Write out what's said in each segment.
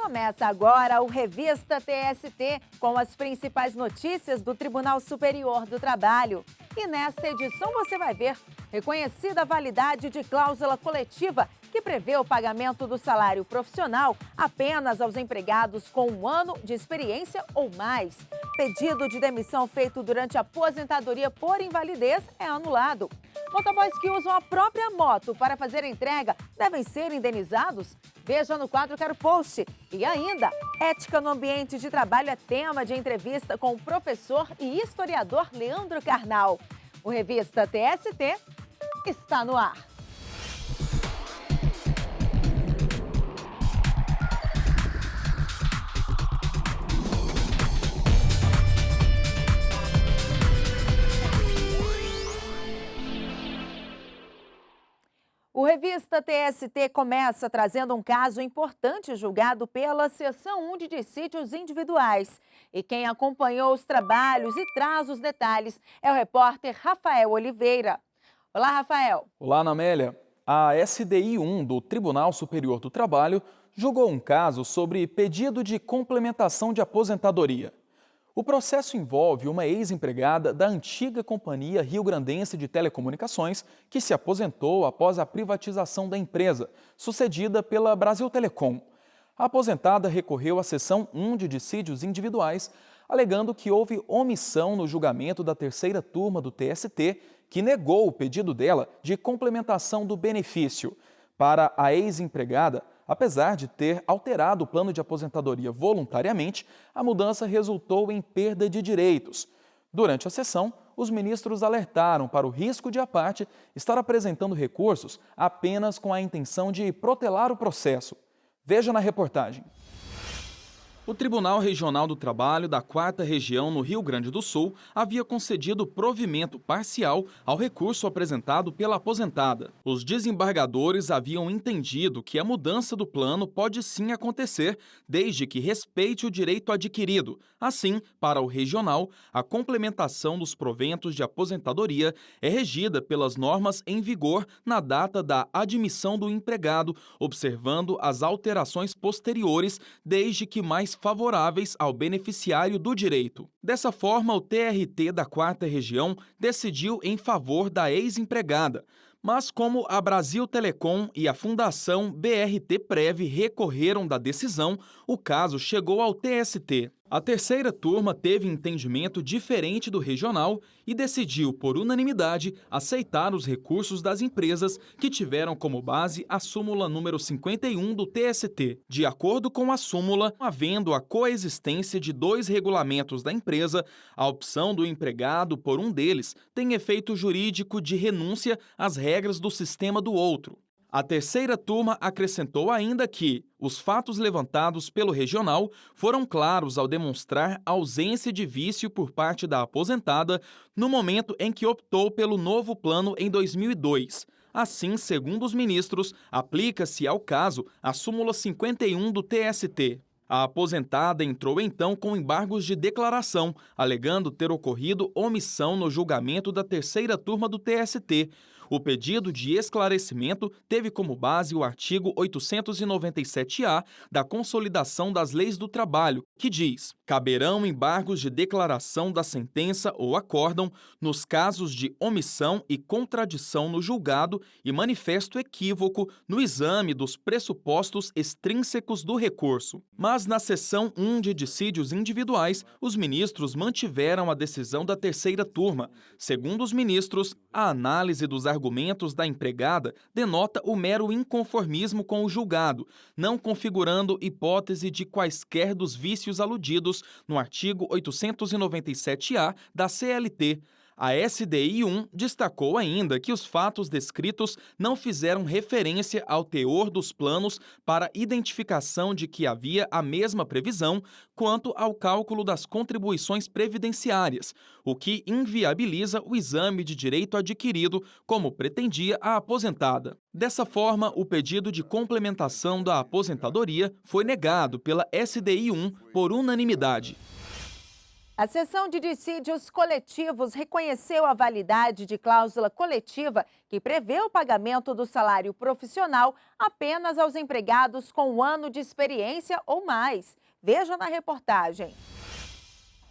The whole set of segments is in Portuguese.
Começa agora o Revista TST, com as principais notícias do Tribunal Superior do Trabalho. E nesta edição você vai ver reconhecida a validade de cláusula coletiva que prevê o pagamento do salário profissional apenas aos empregados com 1 ano de experiência ou mais. Pedido de demissão feito durante a aposentadoria por invalidez é anulado. Motoboys que usam a própria moto para fazer a entrega devem ser indenizados? Veja no quadro Quero Post. E ainda, ética no ambiente de trabalho é tema de entrevista com o professor e historiador Leandro Carnal. O Revista TST está no ar. O Revista TST começa trazendo um caso importante julgado pela Seção 1 de Dissídios Individuais. E quem acompanhou os trabalhos e traz os detalhes é o repórter Rafael Oliveira. Olá, Rafael. Olá, Ana Amélia. A SDI 1 do Tribunal Superior do Trabalho julgou um caso sobre pedido de complementação de aposentadoria. O processo envolve uma ex-empregada da antiga Companhia Rio-Grandense de Telecomunicações que se aposentou após a privatização da empresa, sucedida pela Brasil Telecom. A aposentada recorreu à Seção 1 de Dissídios Individuais, alegando que houve omissão no julgamento da terceira turma do TST, que negou o pedido dela de complementação do benefício. Para a ex-empregada, apesar de ter alterado o plano de aposentadoria voluntariamente, a mudança resultou em perda de direitos. Durante a sessão, os ministros alertaram para o risco de a parte estar apresentando recursos apenas com a intenção de protelar o processo. Veja na reportagem. O Tribunal Regional do Trabalho da 4ª Região no Rio Grande do Sul havia concedido provimento parcial ao recurso apresentado pela aposentada. Os desembargadores haviam entendido que a mudança do plano pode sim acontecer, desde que respeite o direito adquirido. Assim, para o regional, a complementação dos proventos de aposentadoria é regida pelas normas em vigor na data da admissão do empregado, observando as alterações posteriores, desde que mais favoráveis ao beneficiário do direito. Dessa forma, o TRT da 4ª Região decidiu em favor da ex-empregada. Mas como a Brasil Telecom e a Fundação BRT Prev recorreram da decisão, o caso chegou ao TST. A terceira turma teve entendimento diferente do regional e decidiu, por unanimidade, aceitar os recursos das empresas que tiveram como base a súmula número 51 do TST. De acordo com a súmula, havendo a coexistência de 2 regulamentos da empresa, a opção do empregado por um deles tem efeito jurídico de renúncia às regras do sistema do outro. A terceira turma acrescentou ainda que os fatos levantados pelo regional foram claros ao demonstrar ausência de vício por parte da aposentada no momento em que optou pelo novo plano em 2002. Assim, segundo os ministros, aplica-se ao caso a súmula 51 do TST. A aposentada entrou então com embargos de declaração, alegando ter ocorrido omissão no julgamento da terceira turma do TST. O pedido de esclarecimento teve como base o artigo 897-A da Consolidação das Leis do Trabalho, que diz: caberão embargos de declaração da sentença ou acórdão nos casos de omissão e contradição no julgado e manifesto equívoco no exame dos pressupostos extrínsecos do recurso. Mas na seção 1 de dissídios individuais, os ministros mantiveram a decisão da terceira turma. Segundo os ministros, a análise dos argumentos da empregada denota o mero inconformismo com o julgado, não configurando hipótese de quaisquer dos vícios aludidos no artigo 897-A da CLT. A SDI 1 destacou ainda que os fatos descritos não fizeram referência ao teor dos planos para identificação de que havia a mesma previsão quanto ao cálculo das contribuições previdenciárias, o que inviabiliza o exame de direito adquirido, como pretendia a aposentada. Dessa forma, o pedido de complementação da aposentadoria foi negado pela SDI 1 por unanimidade. A seção de dissídios coletivos reconheceu a validade de cláusula coletiva que prevê o pagamento do salário profissional apenas aos empregados com 1 ano de experiência ou mais. Veja na reportagem.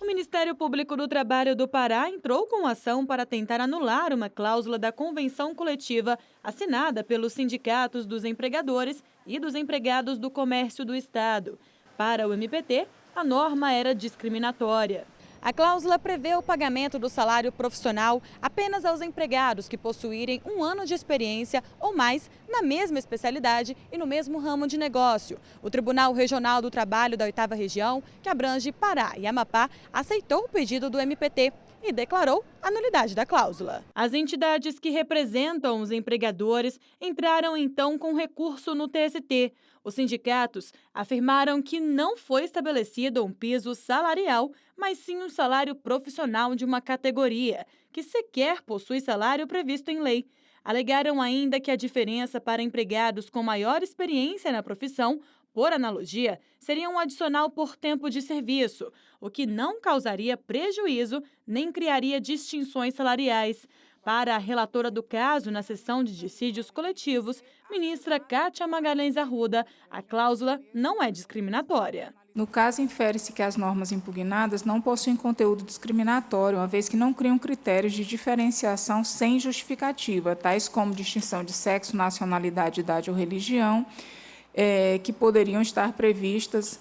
O Ministério Público do Trabalho do Pará entrou com ação para tentar anular uma cláusula da convenção coletiva assinada pelos sindicatos dos empregadores e dos empregados do comércio do Estado. Para o MPT, a norma era discriminatória. A cláusula prevê o pagamento do salário profissional apenas aos empregados que possuírem 1 ano de experiência ou mais na mesma especialidade e no mesmo ramo de negócio. O Tribunal Regional do Trabalho da 8ª Região, que abrange Pará e Amapá, aceitou o pedido do MPT e declarou a nulidade da cláusula. As entidades que representam os empregadores entraram então com recurso no TST. Os sindicatos afirmaram que não foi estabelecido um piso salarial, mas sim um salário profissional de uma categoria, que sequer possui salário previsto em lei. Alegaram ainda que a diferença para empregados com maior experiência na profissão, por analogia, seria um adicional por tempo de serviço, o que não causaria prejuízo nem criaria distinções salariais. Para a relatora do caso na sessão de dissídios coletivos, ministra Kátia Magalhães Arruda, a cláusula não é discriminatória. No caso, infere-se que as normas impugnadas não possuem conteúdo discriminatório, uma vez que não criam critérios de diferenciação sem justificativa, tais como distinção de sexo, nacionalidade, idade ou religião, que poderiam estar previstas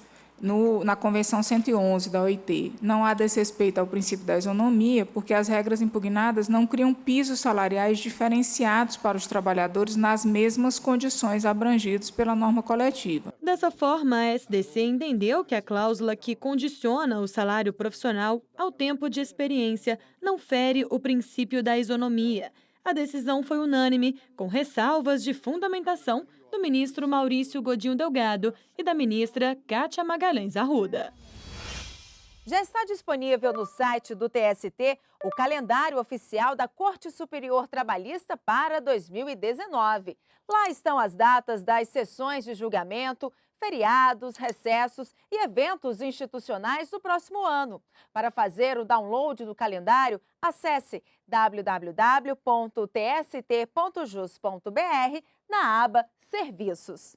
na Convenção 111 da OIT. Não há desrespeito ao princípio da isonomia, porque as regras impugnadas não criam pisos salariais diferenciados para os trabalhadores nas mesmas condições abrangidos pela norma coletiva. Dessa forma, a SDC entendeu que a cláusula que condiciona o salário profissional ao tempo de experiência não fere o princípio da isonomia. A decisão foi unânime, com ressalvas de fundamentação do ministro Maurício Godinho Delgado e da ministra Kátia Magalhães Arruda. Já está disponível no site do TST o calendário oficial da Corte Superior Trabalhista para 2019. Lá estão as datas das sessões de julgamento, feriados, recessos e eventos institucionais do próximo ano. Para fazer o download do calendário, acesse www.tst.jus.br na aba Serviços.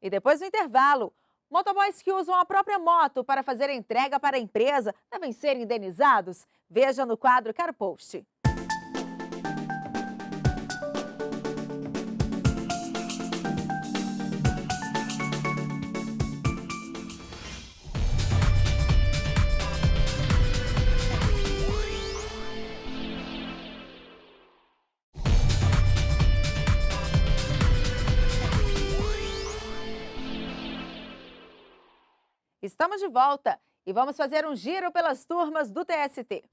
E depois do intervalo, motoboys que usam a própria moto para fazer a entrega para a empresa devem ser indenizados? Veja no quadro Quero Post. Estamos de volta e vamos fazer um giro pelas turmas do TST.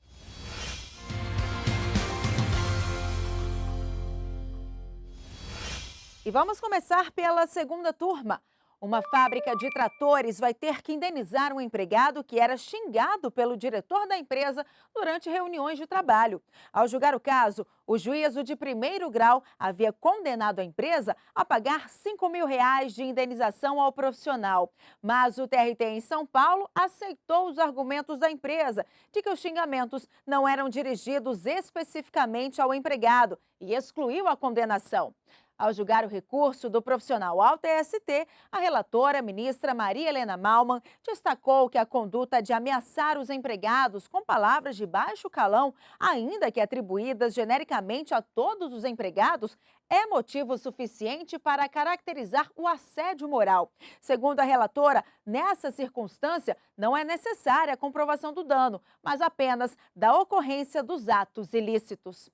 E vamos começar pela segunda turma. Uma fábrica de tratores vai ter que indenizar um empregado que era xingado pelo diretor da empresa durante reuniões de trabalho. Ao julgar o caso, o juízo de primeiro grau havia condenado a empresa a pagar R$5.000 de indenização ao profissional. Mas o TRT em São Paulo aceitou os argumentos da empresa de que os xingamentos não eram dirigidos especificamente ao empregado e excluiu a condenação. Ao julgar o recurso do profissional ao TST, a relatora, ministra Maria Helena Malman, destacou que a conduta de ameaçar os empregados com palavras de baixo calão, ainda que atribuídas genericamente a todos os empregados, é motivo suficiente para caracterizar o assédio moral. Segundo a relatora, nessa circunstância, não é necessária a comprovação do dano, mas apenas da ocorrência dos atos ilícitos.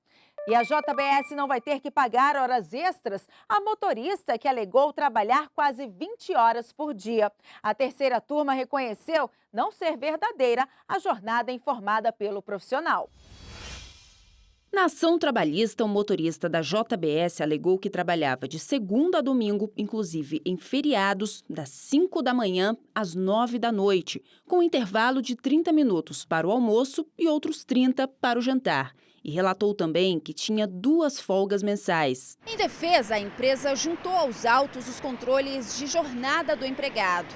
E a JBS não vai ter que pagar horas extras a motorista que alegou trabalhar quase 20 horas por dia. A terceira turma reconheceu não ser verdadeira a jornada informada pelo profissional. Na ação trabalhista, o motorista da JBS alegou que trabalhava de segunda a domingo, inclusive em feriados, das 5 da manhã às 9 da noite, com intervalo de 30 minutos para o almoço e outros 30 para o jantar. E relatou também que tinha 2 folgas mensais. Em defesa, a empresa juntou aos autos os controles de jornada do empregado.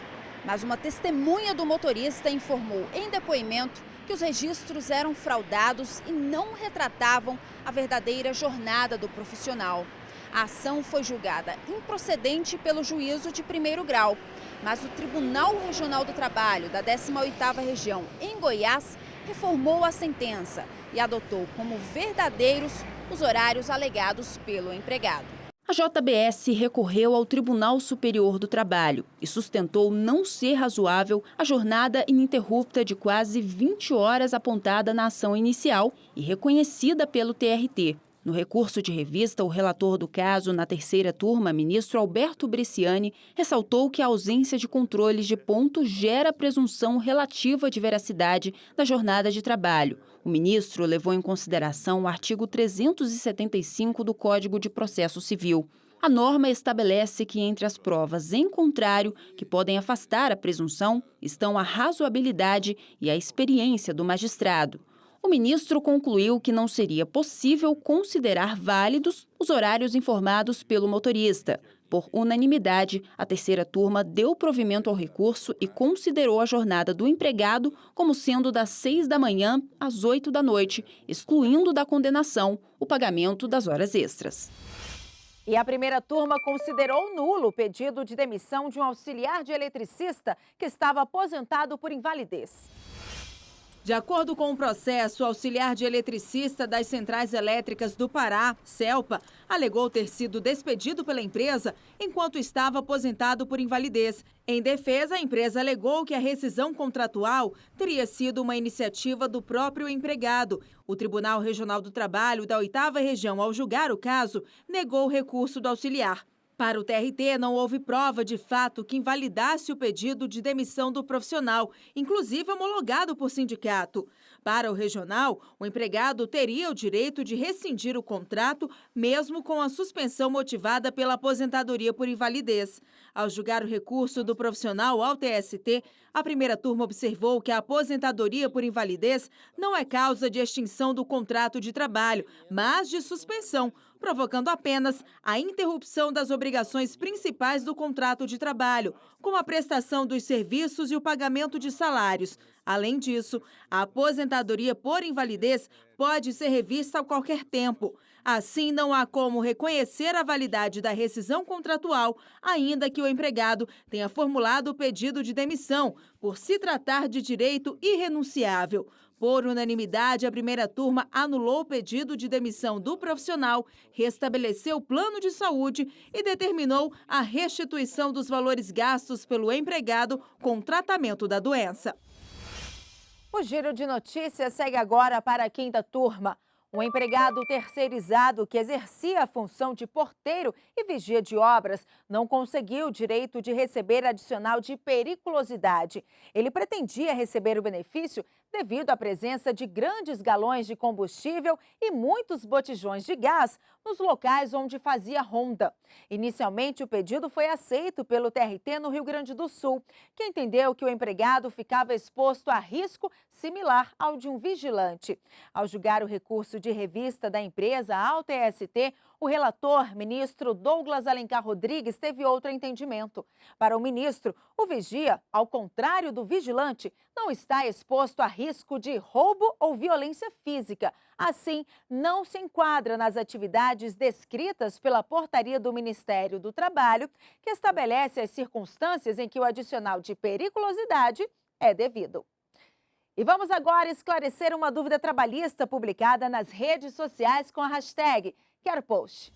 Mas uma testemunha do motorista informou em depoimento que os registros eram fraudados e não retratavam a verdadeira jornada do profissional. A ação foi julgada improcedente pelo juízo de primeiro grau, mas o Tribunal Regional do Trabalho da 18ª Região, em Goiás, reformou a sentença e adotou como verdadeiros os horários alegados pelo empregado. A JBS recorreu ao Tribunal Superior do Trabalho e sustentou não ser razoável a jornada ininterrupta de quase 20 horas apontada na ação inicial e reconhecida pelo TRT. No recurso de revista, o relator do caso na terceira turma, ministro Alberto Bresciani, ressaltou que a ausência de controles de ponto gera presunção relativa de veracidade da jornada de trabalho. O ministro levou em consideração o artigo 375 do Código de Processo Civil. A norma estabelece que entre as provas em contrário, que podem afastar a presunção, estão a razoabilidade e a experiência do magistrado. O ministro concluiu que não seria possível considerar válidos os horários informados pelo motorista. Por unanimidade, a terceira turma deu provimento ao recurso e considerou a jornada do empregado como sendo das 6 da manhã às 8 da noite, excluindo da condenação o pagamento das horas extras. E a primeira turma considerou nulo o pedido de demissão de um auxiliar de eletricista que estava aposentado por invalidez. De acordo com o processo, o auxiliar de eletricista das Centrais Elétricas do Pará, CELPA, alegou ter sido despedido pela empresa enquanto estava aposentado por invalidez. Em defesa, a empresa alegou que a rescisão contratual teria sido uma iniciativa do próprio empregado. O Tribunal Regional do Trabalho da 8ª Região, ao julgar o caso, negou o recurso do auxiliar. Para o TRT, não houve prova de fato que invalidasse o pedido de demissão do profissional, inclusive homologado por sindicato. Para o regional, o empregado teria o direito de rescindir o contrato, mesmo com a suspensão motivada pela aposentadoria por invalidez. Ao julgar o recurso do profissional ao TST, a primeira turma observou que a aposentadoria por invalidez não é causa de extinção do contrato de trabalho, mas de suspensão, provocando apenas a interrupção das obrigações principais do contrato de trabalho, como a prestação dos serviços e o pagamento de salários. Além disso, a aposentadoria por invalidez pode ser revista a qualquer tempo. Assim, não há como reconhecer a validade da rescisão contratual, ainda que o empregado tenha formulado o pedido de demissão, por se tratar de direito irrenunciável. Por unanimidade, a primeira turma anulou o pedido de demissão do profissional, restabeleceu o plano de saúde e determinou a restituição dos valores gastos pelo empregado com o tratamento da doença. O Giro de Notícias segue agora para a quinta turma. Um empregado terceirizado que exercia a função de porteiro e vigia de obras não conseguiu o direito de receber adicional de periculosidade. Ele pretendia receber o benefício devido à presença de grandes galões de combustível e muitos botijões de gás nos locais onde fazia ronda. Inicialmente, o pedido foi aceito pelo TRT no Rio Grande do Sul, que entendeu que o empregado ficava exposto a risco similar ao de um vigilante. Ao julgar o recurso de revista da empresa ao TST, o relator, ministro Douglas Alencar Rodrigues, teve outro entendimento. Para o ministro, o vigia, ao contrário do vigilante, não está exposto a risco de roubo ou violência física. Assim, não se enquadra nas atividades descritas pela portaria do Ministério do Trabalho, que estabelece as circunstâncias em que o adicional de periculosidade é devido. E vamos agora esclarecer uma dúvida trabalhista publicada nas redes sociais com a hashtag Quero Post.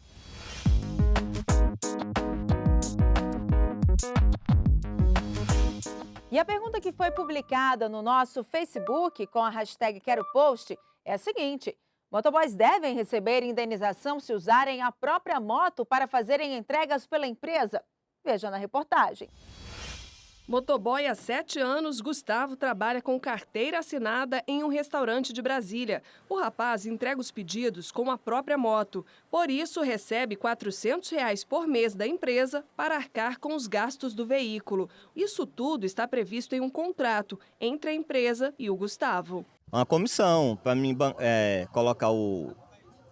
E a pergunta que foi publicada no nosso Facebook com a hashtag Quero Post é a seguinte: motoboys devem receber indenização se usarem a própria moto para fazerem entregas pela empresa? Veja na reportagem. Motoboy há 7 anos, Gustavo trabalha com carteira assinada em um restaurante de Brasília. O rapaz entrega os pedidos com a própria moto. Por isso, recebe R$ 400 por mês da empresa para arcar com os gastos do veículo. Isso tudo está previsto em um contrato entre a empresa e o Gustavo. Uma comissão para mim colocar o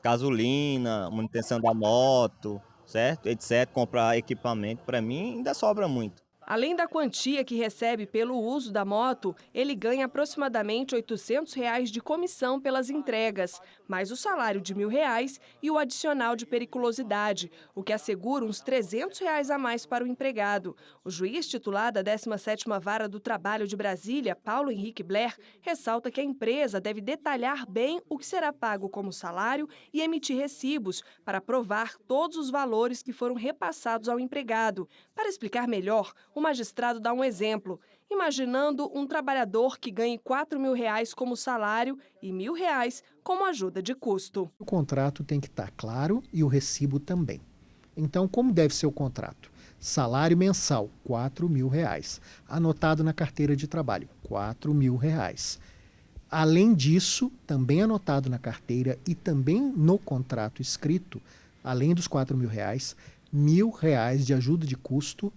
gasolina, manutenção da moto, certo? Etc. Comprar equipamento, para mim ainda sobra muito. Além da quantia que recebe pelo uso da moto, ele ganha aproximadamente R$ 800 de comissão pelas entregas, mais o salário de R$ 1.000 e o adicional de periculosidade, o que assegura uns R$ 300 a mais para o empregado. O juiz titular da 17ª Vara do Trabalho de Brasília, Paulo Henrique Blair, ressalta que a empresa deve detalhar bem o que será pago como salário e emitir recibos para provar todos os valores que foram repassados ao empregado. Para explicar melhor, o magistrado dá um exemplo, imaginando um trabalhador que ganhe R$ 4.000 como salário e R$ 1.000 como ajuda de custo. O contrato tem que estar claro e o recibo também. Então, como deve ser o contrato? Salário mensal, R$ 4.000. Anotado na carteira de trabalho, R$ 4.000. Além disso, também anotado na carteira e também no contrato escrito, além dos R$ 4.000, R$ 1.000 de ajuda de custo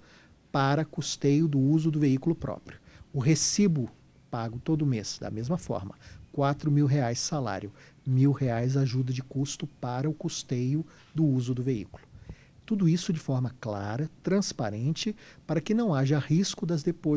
para custeio do uso do veículo próprio. O recibo pago todo mês, da mesma forma, R$ 4.000 salário, R$ 1.000 ajuda de custo para o custeio do uso do veículo. Tudo isso de forma clara, transparente, para que não haja risco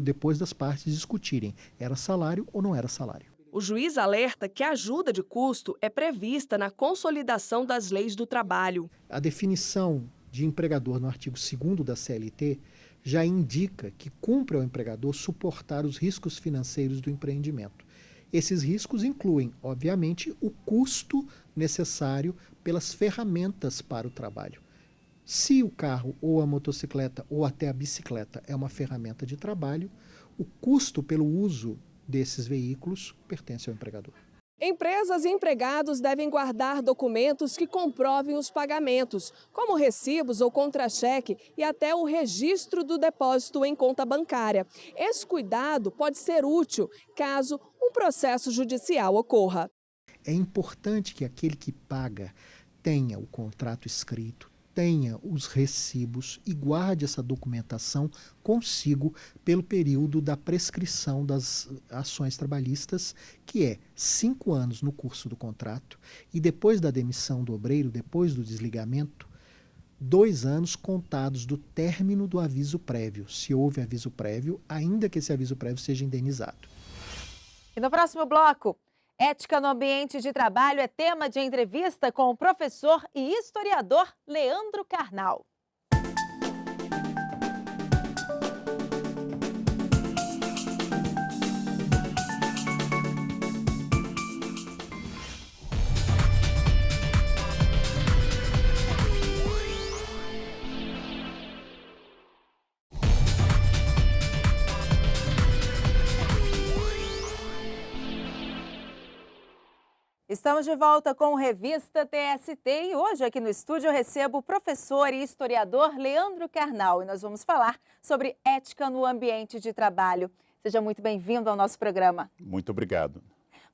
depois das partes discutirem era salário ou não era salário. O juiz alerta que a ajuda de custo é prevista na Consolidação das Leis do Trabalho. A definição de empregador no artigo 2º da CLT já indica que cumpre ao empregador suportar os riscos financeiros do empreendimento. Esses riscos incluem, obviamente, o custo necessário pelas ferramentas para o trabalho. Se o carro ou a motocicleta ou até a bicicleta é uma ferramenta de trabalho, o custo pelo uso desses veículos pertence ao empregador. Empresas e empregados devem guardar documentos que comprovem os pagamentos, como recibos ou contra-cheque e até o registro do depósito em conta bancária. Esse cuidado pode ser útil caso um processo judicial ocorra. É importante que aquele que paga tenha o contrato escrito, tenha os recibos e guarde essa documentação consigo pelo período da prescrição das ações trabalhistas, que é 5 anos no curso do contrato, e depois da demissão do obreiro, depois do desligamento, 2 anos contados do término do aviso prévio, se houve aviso prévio, ainda que esse aviso prévio seja indenizado. E no próximo bloco, ética no ambiente de trabalho é tema de entrevista com o professor e historiador Leandro Carnal. Estamos de volta com Revista TST e hoje aqui no estúdio eu recebo o professor e historiador Leandro Carnal e nós vamos falar sobre ética no ambiente de trabalho. Seja muito bem-vindo ao nosso programa. Muito obrigado.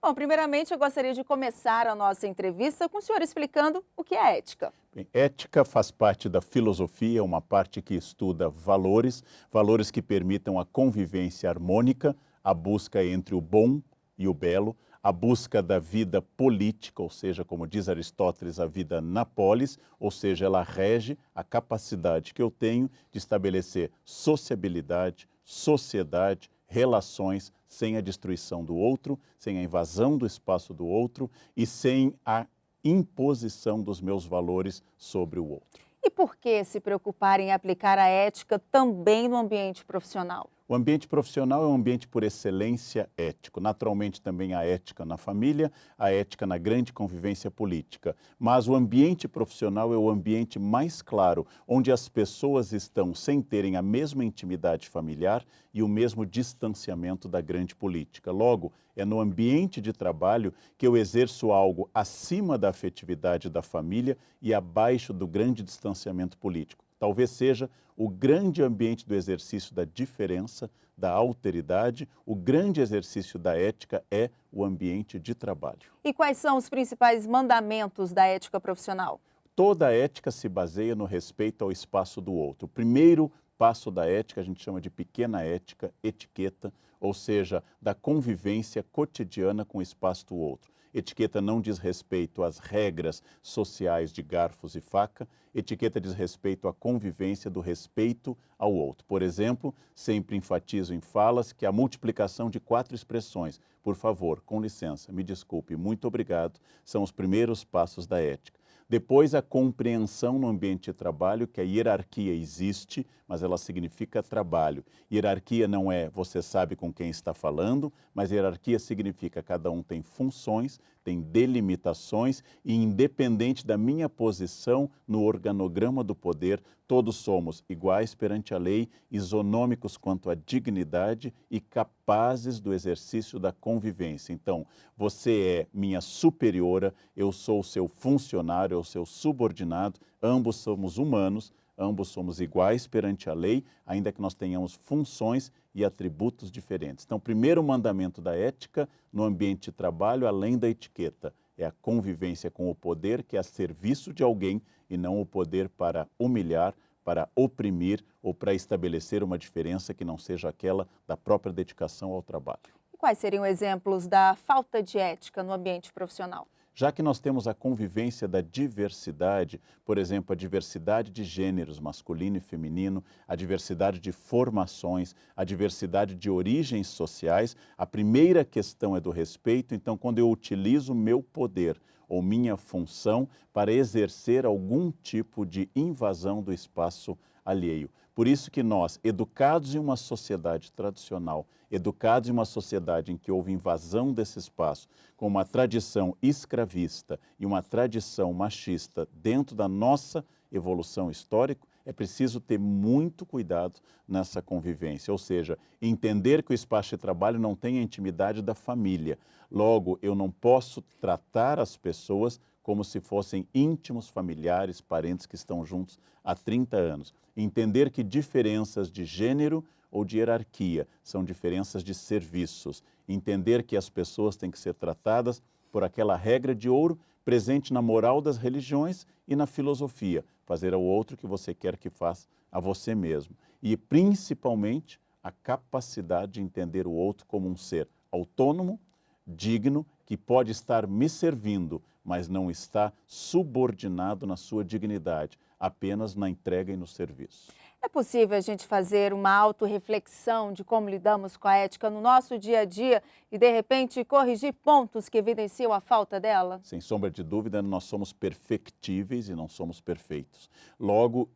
Bom, primeiramente eu gostaria de começar a nossa entrevista com o senhor explicando o que é ética. Bem, ética faz parte da filosofia, uma parte que estuda valores, valores que permitam a convivência harmônica, a busca entre o bom e o belo, a busca da vida política, ou seja, como diz Aristóteles, a vida na polis, ou seja, ela rege a capacidade que eu tenho de estabelecer sociabilidade, sociedade, relações sem a destruição do outro, sem a invasão do espaço do outro e sem a imposição dos meus valores sobre o outro. E por que se preocupar em aplicar a ética também no ambiente profissional? O ambiente profissional é um ambiente por excelência ético. Naturalmente também a ética na família, a ética na grande convivência política. Mas o ambiente profissional é o ambiente mais claro, onde as pessoas estão sem terem a mesma intimidade familiar e o mesmo distanciamento da grande política. Logo, é no ambiente de trabalho que eu exerço algo acima da afetividade da família e abaixo do grande distanciamento político. Talvez seja o grande ambiente do exercício da diferença, da alteridade, o grande exercício da ética é o ambiente de trabalho. E quais são os principais mandamentos da ética profissional? Toda a ética se baseia no respeito ao espaço do outro. O primeiro passo da ética a gente chama de pequena ética, etiqueta, ou seja, da convivência cotidiana com o espaço do outro. Etiqueta não diz respeito às regras sociais de garfos e faca. Etiqueta diz respeito à convivência do respeito ao outro. Por exemplo, sempre enfatizo em falas que a multiplicação de 4 expressões, por favor, com licença, me desculpe, muito obrigado, são os primeiros passos da ética. Depois, a compreensão no ambiente de trabalho que a hierarquia existe, mas ela significa trabalho. Hierarquia não é você sabe com quem está falando, mas hierarquia significa cada um tem funções, tem delimitações e independente da minha posição no organograma do poder, todos somos iguais perante a lei, isonômicos quanto à dignidade e capazes do exercício da convivência. Então, você é minha superiora, eu sou seu funcionário, eu seu subordinado, ambos somos humanos, ambos somos iguais perante a lei, ainda que nós tenhamos funções e atributos diferentes. Então, o primeiro mandamento da ética no ambiente de trabalho, além da etiqueta, é a convivência com o poder, que é a serviço de alguém e não o poder para humilhar, para oprimir ou para estabelecer uma diferença que não seja aquela da própria dedicação ao trabalho. E quais seriam exemplos da falta de ética no ambiente profissional? Já que nós temos a convivência da diversidade, por exemplo, a diversidade de gêneros masculino e feminino, a diversidade de formações, a diversidade de origens sociais, a primeira questão é do respeito. Então, quando eu utilizo meu poder ou minha função para exercer algum tipo de invasão do espaço alheio. Por isso que nós, educados em uma sociedade tradicional, educados em uma sociedade em que houve invasão desse espaço, com uma tradição escravista e uma tradição machista dentro da nossa evolução histórica, é preciso ter muito cuidado nessa convivência, ou seja, entender que o espaço de trabalho não tem a intimidade da família. Logo, eu não posso tratar as pessoas como se fossem íntimos familiares, parentes que estão juntos há 30 anos. Entender que diferenças de gênero ou de hierarquia são diferenças de serviços. Entender que as pessoas têm que ser tratadas por aquela regra de ouro presente na moral das religiões e na filosofia. Fazer ao outro o que você quer que faça a você mesmo. E, principalmente, a capacidade de entender o outro como um ser autônomo, digno, que pode estar me servindo, mas não está subordinado na sua dignidade, apenas na entrega e no serviço. É possível a gente fazer uma autorreflexão de como lidamos com a ética no nosso dia a dia e, de repente, corrigir pontos que evidenciam a falta dela? Sem sombra de dúvida, nós somos perfectíveis e não somos perfeitos. Logo,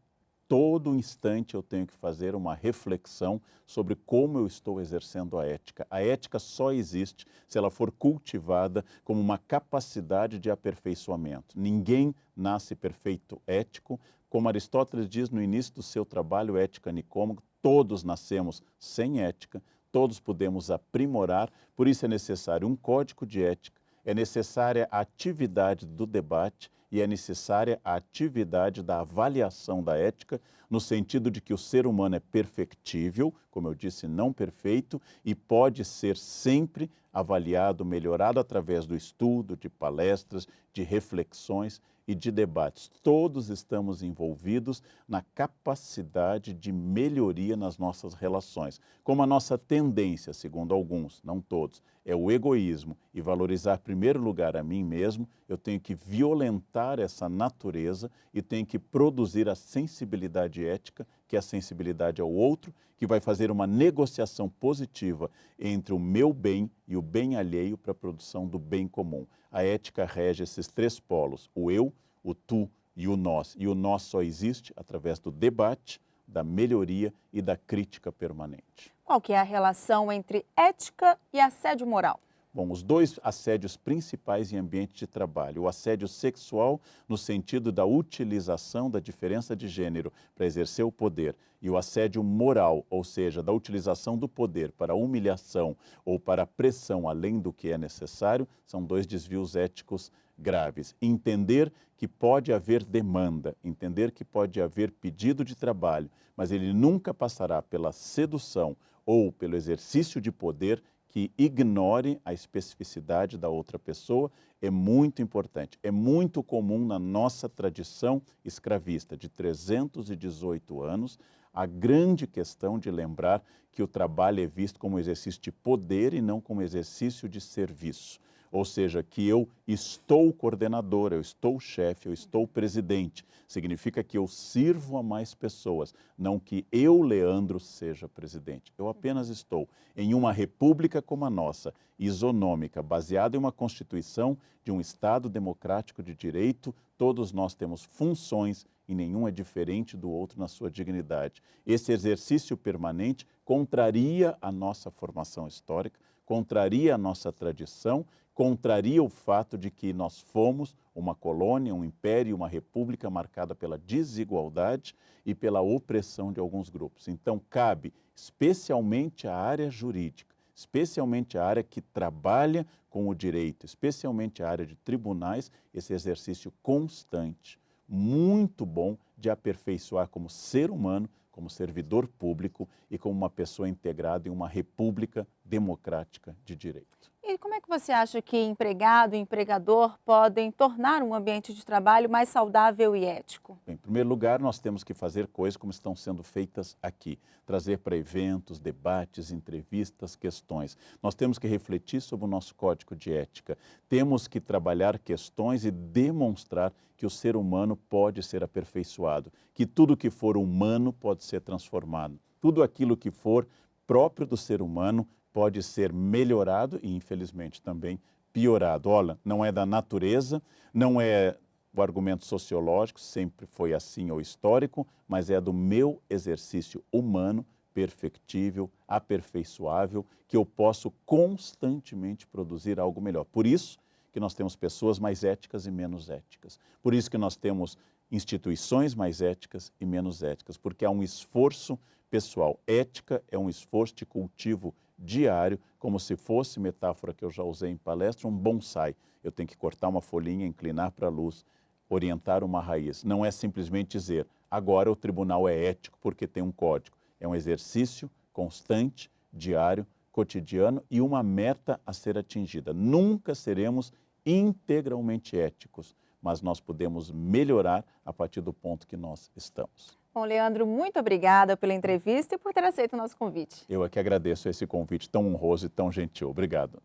todo instante eu tenho que fazer uma reflexão sobre como eu estou exercendo a ética. A ética só existe se ela for cultivada como uma capacidade de aperfeiçoamento. Ninguém nasce perfeito ético. Como Aristóteles diz no início do seu trabalho Ética Nicômaco, todos nascemos sem ética, todos podemos aprimorar, por isso é necessário um código de ética, é necessária a atividade do debate e é necessária a atividade da avaliação da ética, no sentido de que o ser humano é perfectível, como eu disse, não perfeito, e pode ser sempre avaliado, melhorado através do estudo, de palestras, de reflexões e de debates. Todos estamos envolvidos na capacidade de melhoria nas nossas relações. Como a nossa tendência, segundo alguns, não todos, é o egoísmo e valorizar em primeiro lugar a mim mesmo, eu tenho que violentar essa natureza e tenho que produzir a sensibilidade ética, que é a sensibilidade ao outro, que vai fazer uma negociação positiva entre o meu bem e o bem alheio para a produção do bem comum. A ética rege esses 3 polos, o eu, o tu e o nós. E o nós só existe através do debate, da melhoria e da crítica permanente. Qual que é a relação entre ética e assédio moral? Bom, os 2 assédios principais em ambiente de trabalho, o assédio sexual no sentido da utilização da diferença de gênero para exercer o poder e o assédio moral, ou seja, da utilização do poder para humilhação ou para pressão além do que é necessário, são 2 desvios éticos graves. Entender que pode haver demanda, entender que pode haver pedido de trabalho, mas ele nunca passará pela sedução ou pelo exercício de poder que ignore a especificidade da outra pessoa, é muito importante. É muito comum na nossa tradição escravista de 318 anos, a grande questão de lembrar que o trabalho é visto como exercício de poder e não como exercício de serviço. ou seja, que eu estou coordenador, eu estou chefe, eu estou presidente. Significa que eu sirvo a mais pessoas, não que eu, Leandro, seja presidente. Eu apenas estou em uma república como a nossa, isonômica, baseada em uma Constituição de um Estado democrático de direito. Todos nós temos funções e nenhum é diferente do outro na sua dignidade. Esse exercício permanente contraria a nossa formação histórica, contraria a nossa tradição, contraria o fato de que nós fomos uma colônia, um império, uma república marcada pela desigualdade e pela opressão de alguns grupos. Então, cabe especialmente à área jurídica, especialmente a área que trabalha com o direito, especialmente a área de tribunais, esse exercício constante, muito bom de aperfeiçoar como ser humano, como servidor público e como uma pessoa integrada em uma república democrática de direito. E como é que você acha que empregado e empregador podem tornar um ambiente de trabalho mais saudável e ético? Em primeiro lugar, nós temos que fazer coisas como estão sendo feitas aqui. Trazer para eventos, debates, entrevistas, questões. Nós temos que refletir sobre o nosso código de ética. Temos que trabalhar questões e demonstrar que o ser humano pode ser aperfeiçoado. Que tudo que for humano pode ser transformado. Tudo aquilo que for próprio do ser humano pode ser melhorado e, infelizmente, também piorado. Olha, não é da natureza, não é o argumento sociológico, sempre foi assim ou histórico, mas é do meu exercício humano, perfectível, aperfeiçoável, que eu posso constantemente produzir algo melhor. Por isso que nós temos pessoas mais éticas e menos éticas. Por isso que nós temos instituições mais éticas e menos éticas, porque há um esforço pessoal. Ética é um esforço de cultivo diário, como se fosse, metáfora que eu já usei em palestra, um bonsai. Eu tenho que cortar uma folhinha, inclinar para a luz, orientar uma raiz. Não é simplesmente dizer, agora o tribunal é ético porque tem um código. É um exercício constante, diário, cotidiano e uma meta a ser atingida. Nunca seremos integralmente éticos, mas nós podemos melhorar a partir do ponto que nós estamos. Bom, Leandro, muito obrigada pela entrevista e por ter aceito o nosso convite. Eu é que agradeço esse convite tão honroso e tão gentil. Obrigado.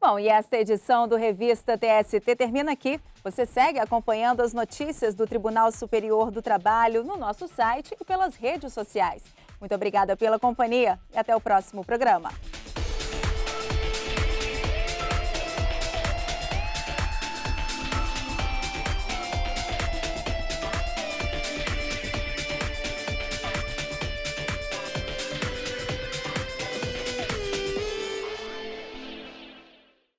Bom, e esta edição do Revista TST termina aqui. Você segue acompanhando as notícias do Tribunal Superior do Trabalho no nosso site e pelas redes sociais. Muito obrigada pela companhia e até o próximo programa.